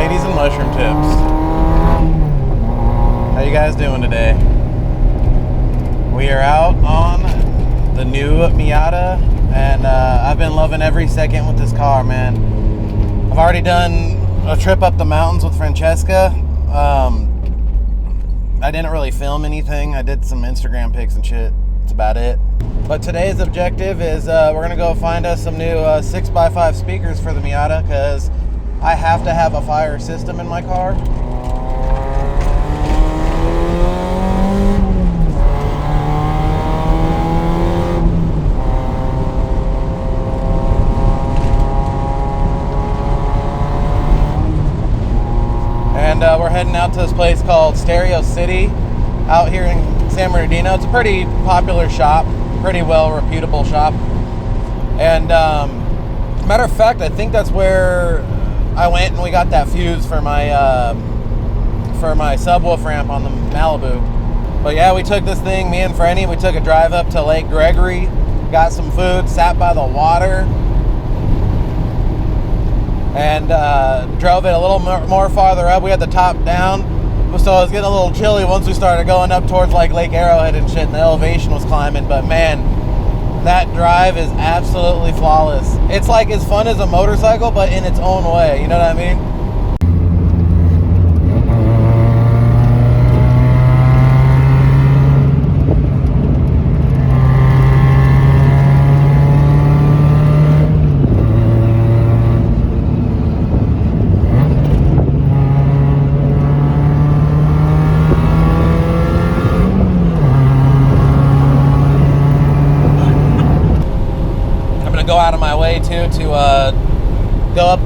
ladies and mushroom tips. How you guys doing today? We are out on the new Miata, and I've been loving every second with this car, man. I've already done a trip up the mountains with Francesca. I didn't really film anything. I did some Instagram pics and shit. That's about it. But today's objective is we're gonna go find us some new 6x5 speakers for the Miata, because I have to have a fire system in my car. And we're heading out to this place called Stereo City out here in San Bernardino. It's a pretty popular shop, pretty well reputable shop. And matter of fact, I think that's where I went and we got that fuse for my subwoofer ramp on the Malibu. But yeah, we took this thing, me and Franny, we took a drive up to Lake Gregory, got some food, sat by the water, and drove it a little more farther up. We had the top down, so it was getting a little chilly once we started going up towards like Lake Arrowhead and shit, and the elevation was climbing. But man, that drive is absolutely flawless. It's like as fun as a motorcycle, but in its own way, you know what I mean? Go out of my way too to go up,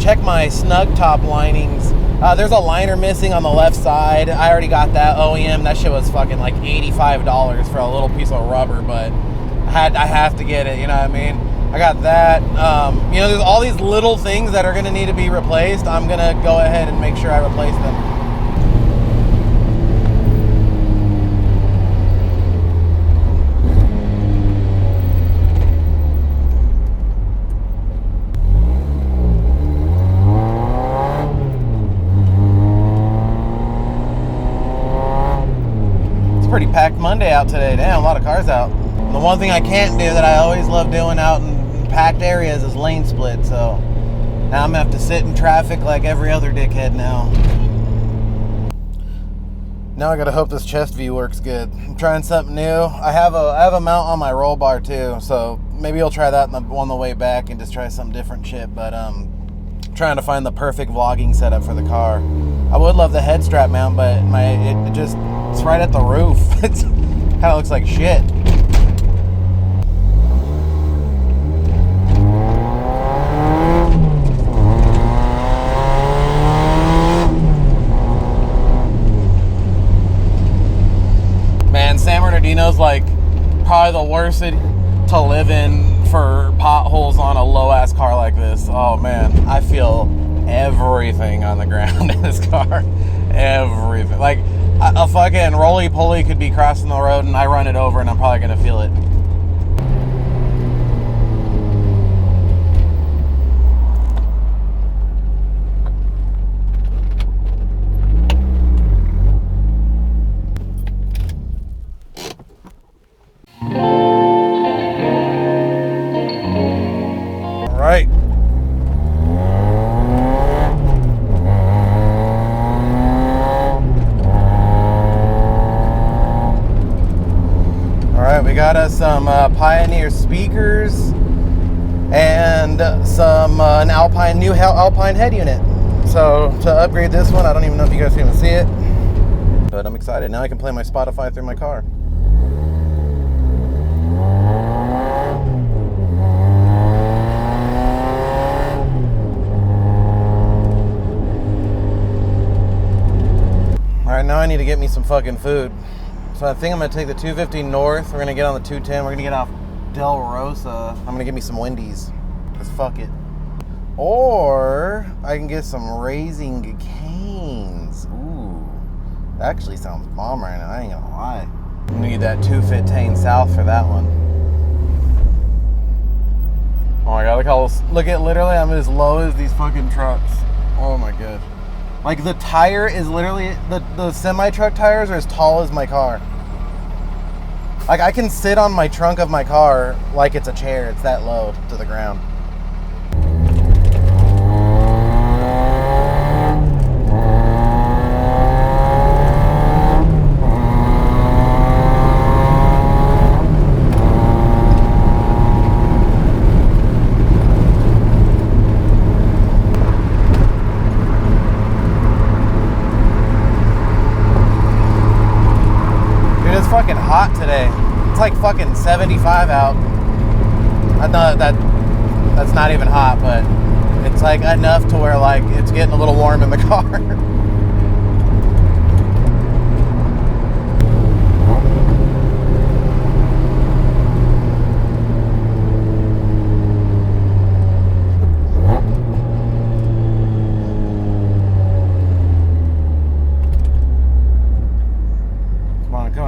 check my snug top linings. There's a liner missing on the left side. I already got that OEM. That shit was fucking like $85 for a little piece of rubber, but I have to get it, you know what I mean? I got that. You know, there's all these little things that are gonna need to be replaced. I'm gonna go ahead and make sure I replace them. Pretty packed Monday out today. Damn, a lot of cars out. The one thing I can't do that I always love doing out in packed areas is lane split, so now I'm gonna have to sit in traffic like every other dickhead now. Now I gotta hope this chest view works good. I'm trying something new. I have a mount on my roll bar too, so maybe I'll try that on the way back and just try some different shit, but trying to find the perfect vlogging setup for the car. I would love the head strap mount, but it's right at the roof. It kind of looks like shit. Man, San Bernardino's like probably the worst city to live in for potholes on a low-ass car like this. Oh man, I feel everything on the ground in this car. Everything. Like a fucking roly-poly could be crossing the road and I run it over and I'm probably gonna feel it. All right. We got us some Pioneer speakers and some an Alpine new Alpine head unit. So to upgrade this one, I don't even know if you guys can even see it, but I'm excited. Now I can play my Spotify through my car. All right, now I need to get me some fucking food. So I think I'm gonna take the 250 north. We're gonna get on the 210. We're gonna get off Del Rosa. I'm gonna get me some Wendy's. Cause fuck it. Or I can get some Raising Cane's. Ooh, that actually sounds bomb right now. I ain't gonna lie. I'm gonna need that 215 south for that one. Oh my god, look at literally I'm as low as these fucking trucks. Oh my god. Like the tire is literally, the semi-truck tires are as tall as my car. Like I can sit on my trunk of my car like it's a chair. It's that low to the ground. Fucking hot today. It's like fucking 75 out. I know that's not even hot, but it's like enough to where like it's getting a little warm in the car.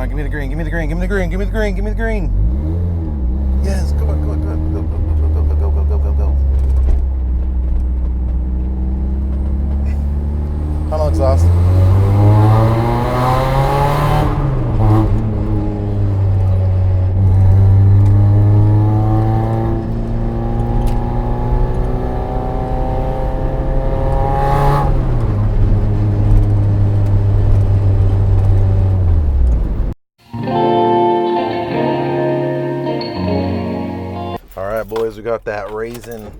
Give me the green, give me the green, give me the green, give me the green, give me the green. Yes, come on, come on, come on. Go, go, go, go, go, go, go, go, go. Tunnel exhaust. Boys, we got that Raisin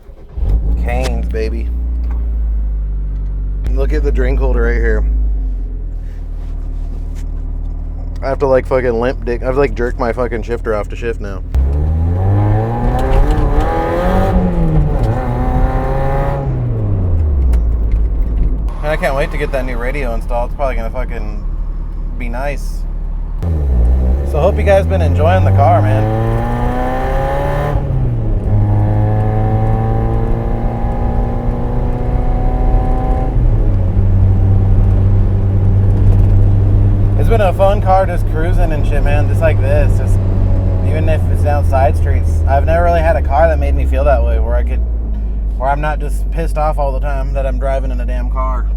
Canes, baby. Look at the drink holder right here. I have to like fucking limp dick. I have to like jerk my fucking shifter off to shift now. And I can't wait to get that new radio installed. It's probably gonna fucking be nice. So hope you guys been enjoying the car, man. It's been a fun car just cruising and shit, man. Just like this, just even if it's down side streets. I've never really had a car that made me feel that way, where I'm not just pissed off all the time that I'm driving in a damn car.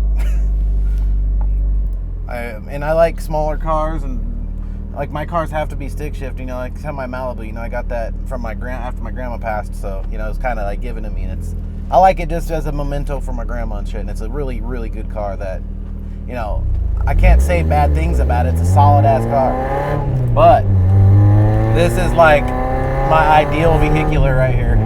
I like smaller cars, and like my cars have to be stick shift. You know, like my Malibu. You know, I got that from after my grandma passed, so you know it's kind of like given to me, and I like it just as a memento for my grandma and shit. And it's a really, really good car that, you know, I can't say bad things about it. It's a solid ass car. But this is like my ideal vehicular right here.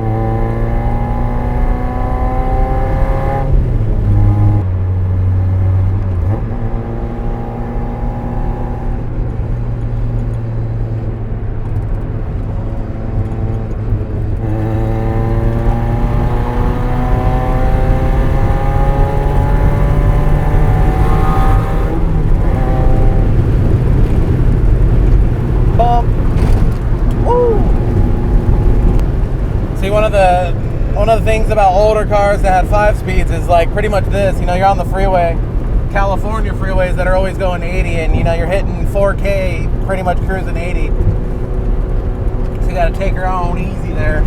One of the things about older cars that had 5 speeds is like pretty much this. You know, you're on the freeway, California freeways that are always going 80, and you know you're hitting 4K, pretty much cruising 80. So you got to take her on easy there.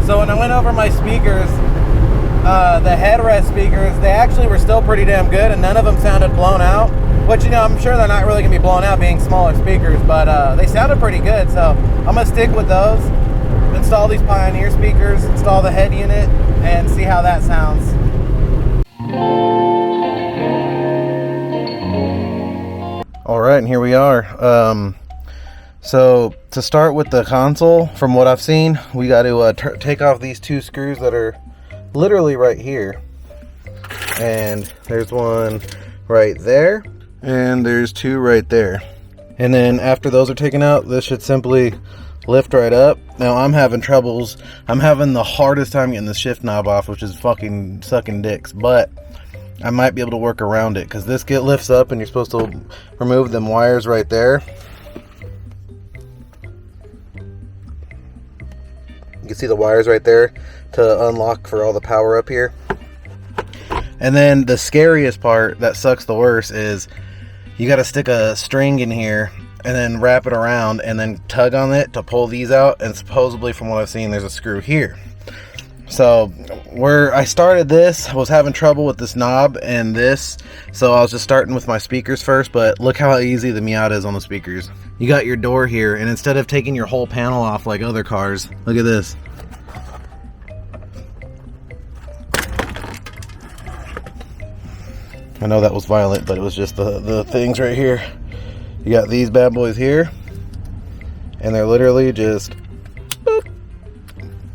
So when I went over my speakers, the headrest speakers, they actually were still pretty damn good, and none of them sounded blown out. Which, you know, I'm sure they're not really gonna be blown out being smaller speakers, but they sounded pretty good. So I'm gonna stick with those. Install these Pioneer speakers, install the head unit, and see how that sounds. All right, and here we are. So to start with the console, from what I've seen, we got to take off these 2 screws that are literally right here. And there's one right there, and there's 2 right there. And then after those are taken out, this should simply lift right up. Now I'm having troubles. I'm having the hardest time getting the shift knob off, which is fucking sucking dicks, but I might be able to work around it, because this lifts up and you're supposed to remove them wires right there. You can see the wires right there to unlock for all the power up here. And then the scariest part that sucks the worst is you got to stick a string in here and then wrap it around and then tug on it to pull these out. And supposedly, from what I've seen, there's a screw here. So I started this, I was having trouble with this knob and this, so I was just starting with my speakers first, but look how easy the Miata is on the speakers. You got your door here, and instead of taking your whole panel off like other cars, look at this. I know that was violent, but it was just the things right here. You got these bad boys here, and they're literally just boop,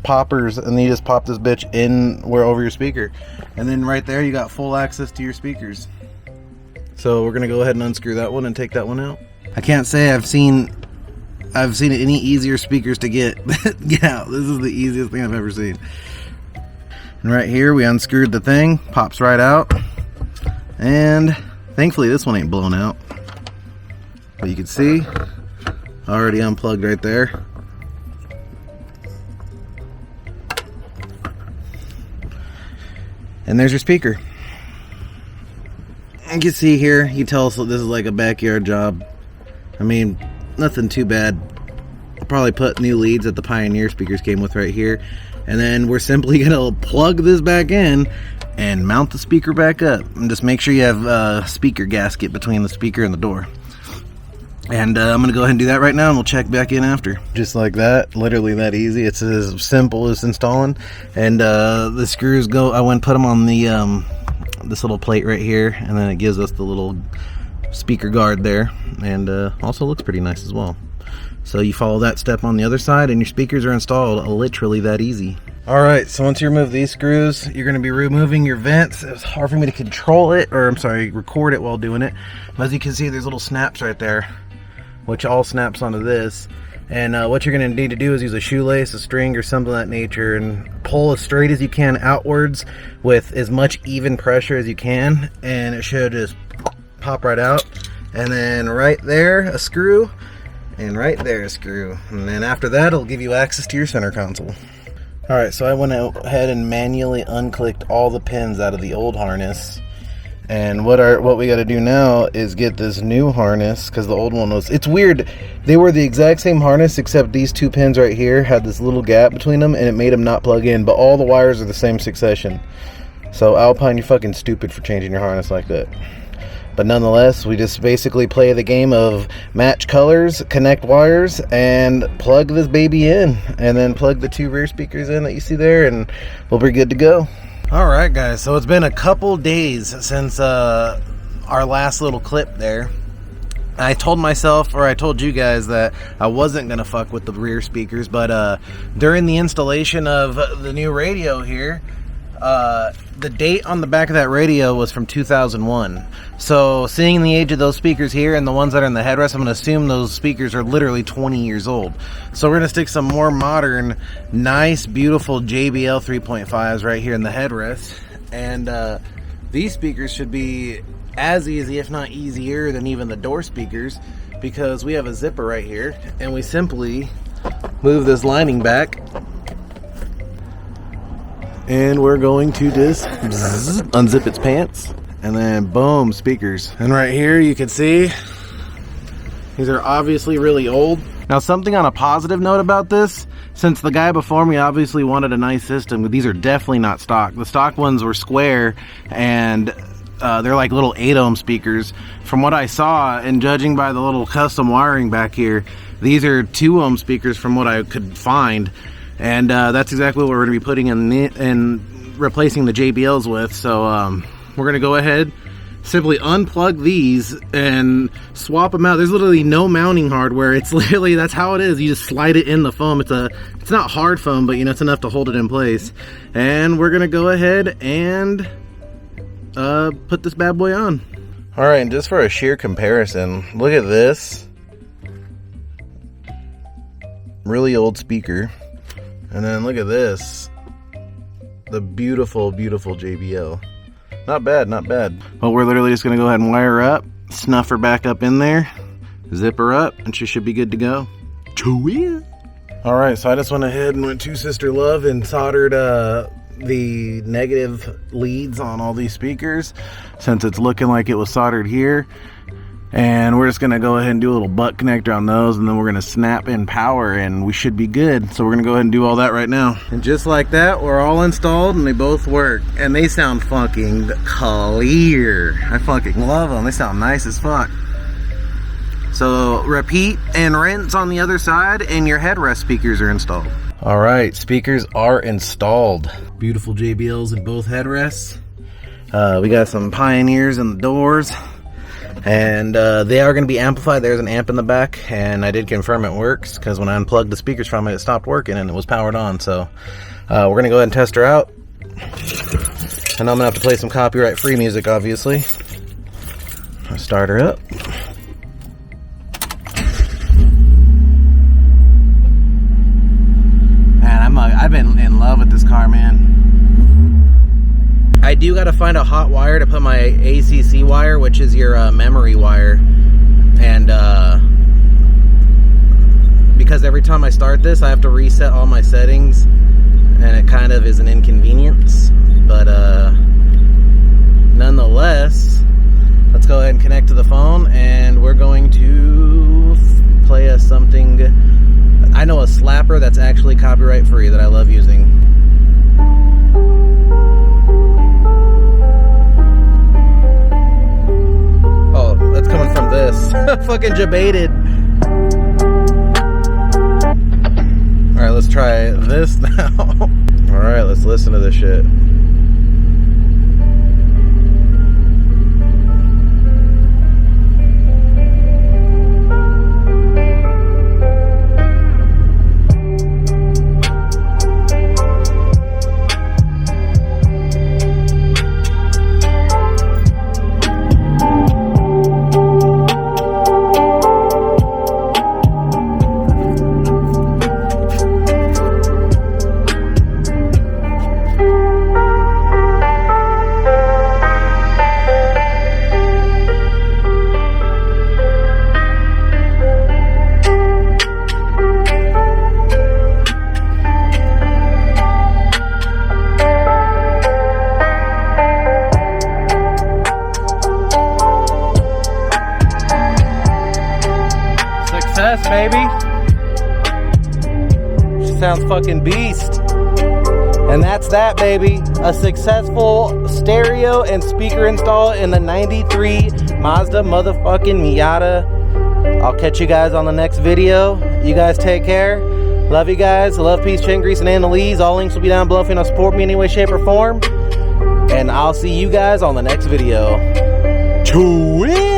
poppers, and then you just pop this bitch in over your speaker, and then right there you got full access to your speakers. So we're gonna go ahead and unscrew that one and take that one out. I can't say I've seen any easier speakers to get out. This is the easiest thing I've ever seen. And right here we unscrewed the thing, pops right out, and thankfully this one ain't blown out. But you can see, already unplugged right there. And there's your speaker. You can see here, you tell us that this is like a backyard job. I mean, nothing too bad. I'll probably put new leads that the Pioneer speakers came with right here. And then we're simply gonna plug this back in and mount the speaker back up. And just make sure you have a speaker gasket between the speaker and the door. And I'm gonna go ahead and do that right now, and we'll check back in after. Just like that, literally that easy. It's as simple as installing. And the screws go, I went and put them on the this little plate right here, and then it gives us the little speaker guard there, and also looks pretty nice as well. So you follow that step on the other side, and your speakers are installed literally that easy. Alright, so once you remove these screws, you're going to be removing your vents. It's hard for me to control it, or I'm sorry, record it while doing it. But as you can see, there's little snaps right there, which all snaps onto this. And what you're going to need to do is use a shoelace, a string, or something of that nature, and pull as straight as you can outwards with as much even pressure as you can, and it should just pop right out. And then right there, a screw, and right there, a screw. And then after that, it'll give you access to your center console. Alright, so I went ahead and manually unclicked all the pins out of the old harness. And what we got to do now is get this new harness, because the old one was, it's weird, they were the exact same harness except these two pins right here had this little gap between them, and it made them not plug in, but all the wires are the same succession. So Alpine, you're fucking stupid for changing your harness like that. But nonetheless, we just basically play the game of match colors, connect wires, and plug this baby in, and then plug the two rear speakers in that you see there, and we'll be good to go. Alright guys, so it's been a couple days since our last little clip there. I told myself, or I told you guys, that I wasn't going to fuck with the rear speakers, but during the installation of the new radio here, the date on the back of that radio was from 2001. So seeing the age of those speakers here and the ones that are in the headrest, I'm going to assume those speakers are literally 20 years old. So we're going to stick some more modern, nice, beautiful JBL 3.5s right here in the headrest. And these speakers should be as easy, if not easier, than even the door speakers, because we have a zipper right here, and we simply move this lining back, and we're going to just unzip its pants, and then boom, speakers. And right here you can see these are obviously really old. Now, something on a positive note about this, since the guy before me obviously wanted a nice system, these are definitely not stock. The stock ones were square, and they're like little 8-ohm speakers. From what I saw, and judging by the little custom wiring back here, these are 2-ohm speakers from what I could find. And that's exactly what we're going to be putting in replacing the JBLs with. So we're going to go ahead, simply unplug these and swap them out. There's literally no mounting hardware. It's literally, that's how it is. You just slide it in the foam. It's not hard foam, but you know, it's enough to hold it in place. And we're going to go ahead and put this bad boy on. All right, and just for a sheer comparison, look at this. Really old speaker. And then look at this, the beautiful, beautiful JBL. Not bad, not bad. Well, we're literally just gonna go ahead and wire her up, snuff her back up in there, zip her up, and she should be good to go. Chewie. All right, so I just went ahead and went to Sister Love and soldered the negative leads on all these speakers, since it's looking like it was soldered here. And we're just gonna go ahead and do a little butt connector on those, and then we're gonna snap in power and we should be good. So we're gonna go ahead and do all that right now. And just like that, we're all installed and they both work. And they sound fucking clear. I fucking love them. They sound nice as fuck. So repeat and rinse on the other side, and your headrest speakers are installed. All right, speakers are installed. Beautiful JBLs in both headrests. We got some Pioneers in the doors. And they are going to be amplified. There's an amp in the back, and I did confirm it works, because when I unplugged the speakers from it, it stopped working and it was powered on. So we're going to go ahead and test her out. And I'm going to have to play some copyright free music, obviously. I'll start her up. Man, I've been in love with this car, man. I do got to find a hot wire to put my ACC wire, which is your memory wire. And because every time I start this, I have to reset all my settings, and it kind of is an inconvenience. But nonetheless, let's go ahead and connect to the phone, and we're going to play us something. I know a slapper that's actually copyright free that I love using. That's coming from this. Fucking debated. Alright, let's try this now. Alright, let's listen to this shit. Baby, she sounds fucking beast. And that's that, baby. A successful stereo and speaker install in the 93 Mazda motherfucking Miata. I'll catch you guys on the next video. You guys take care. Love you guys. Love, peace, chain grease, and Annalise. All links will be down below if you want to support me in any way, shape, or form. And I'll see you guys on the next video. Tweet!